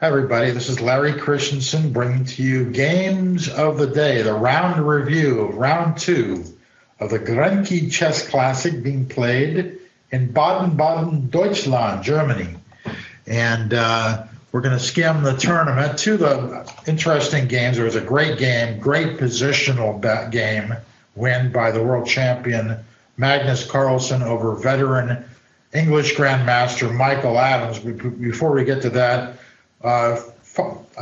Hi, everybody. This is Larry Christiansen bringing to you Games of the Day, the round review of round two of the Grenke Chess Classic being played in Baden-Baden, Deutschland, Germany. And we're going to skim the tournament. Two of the interesting games. There was a great game, great positional game, win by the world champion Magnus Carlsen over veteran English Grandmaster Michael Adams. Before we get to that, a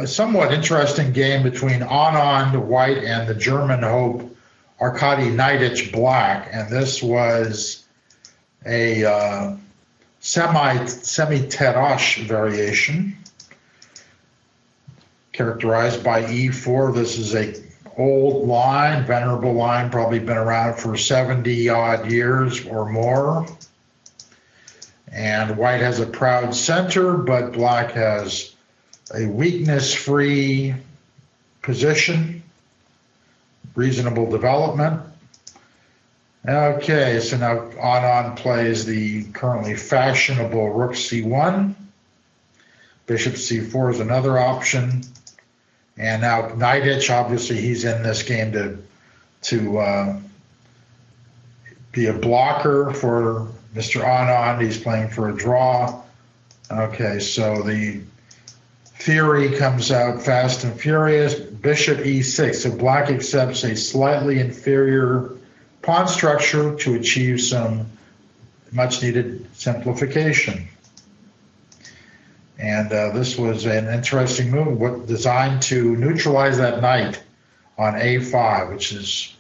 somewhat interesting game between Anand White and the German hope Arkady Neidich Black, and this was a semi-terrace variation characterized by E4. This is a old line, venerable line, probably been around for 70 odd years or more. And White has a proud center, but Black has a weakness-free position, reasonable development. Okay, so now Anand plays the currently fashionable rook c1. Bishop c4 is another option. And now Neidich, obviously he's in this game to be a blocker for Mr. Anand. He's playing for a draw. Okay, so the theory comes out fast and furious. Bishop e6. So Black accepts a slightly inferior pawn structure to achieve some much needed simplification. And this was an interesting move, designed to neutralize that knight on a5, which is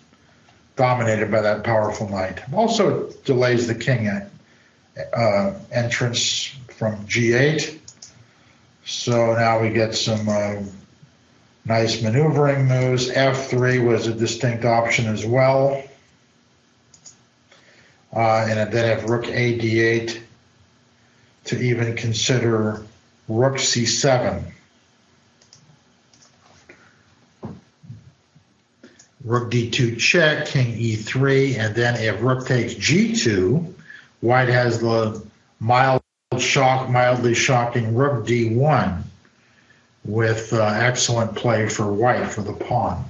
dominated by that powerful knight. Also delays the king entrance from g8. So now we get some nice maneuvering moves. F3 was a distinct option as well. And then if rook a d8 to even consider rook c7. Rook d2 check, king e3, and then if rook takes g2, White has the mildly shocking rook d1 with excellent play for White for the pawn.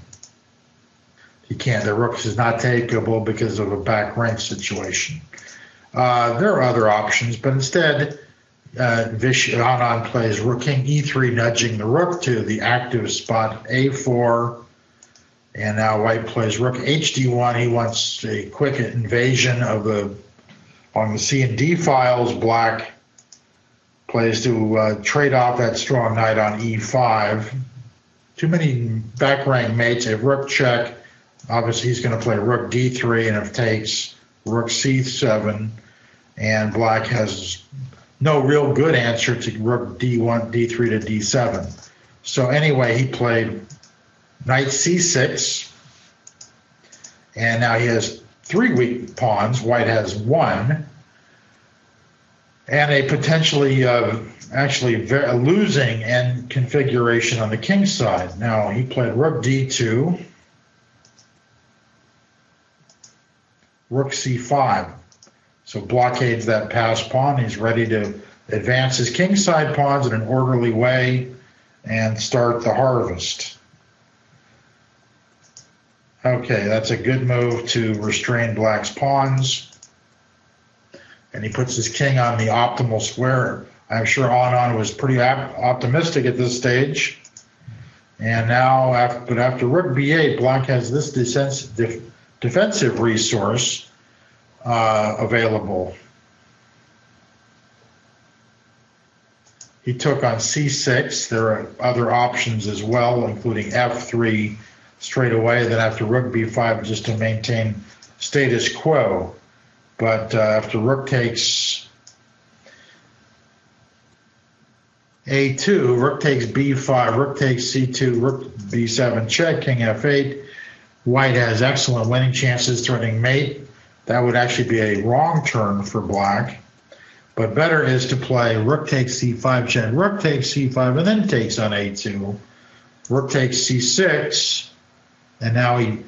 The rook is not takeable because of a back rank situation. There are other options, but instead Anand plays rook king e3, nudging the rook to the active spot a4, and now White plays rook hd1. He wants a quick invasion of on the C and D files. Black plays to trade off that strong knight on e5. Too many back rank mates. If rook check, obviously he's going to play rook d3, and if takes, rook c7, and Black has no real good answer to rook d1, d3 to d7. So anyway, he played knight c6, and now he has three weak pawns. White has one, and a potentially losing end configuration on the king side. Now he played rook d2, rook c5. So blockades that passed pawn. He's ready to advance his kingside pawns in an orderly way and start the harvest. Okay, that's a good move to restrain Black's pawns. And he puts his king on the optimal square. I'm sure Anand was pretty optimistic at this stage. And now, after rook b8, Black has this defensive resource available. He took on c6. There are other options as well, including f3 straight away, then after rook b5 just to maintain status quo. But after rook takes a2, rook takes b5, rook takes c2, rook b7 check, king f8. White has excellent winning chances, threatening mate. That would actually be a wrong turn for Black. But better is to play rook takes c5 check, rook takes c5, and then takes on a2. Rook takes c6, and now he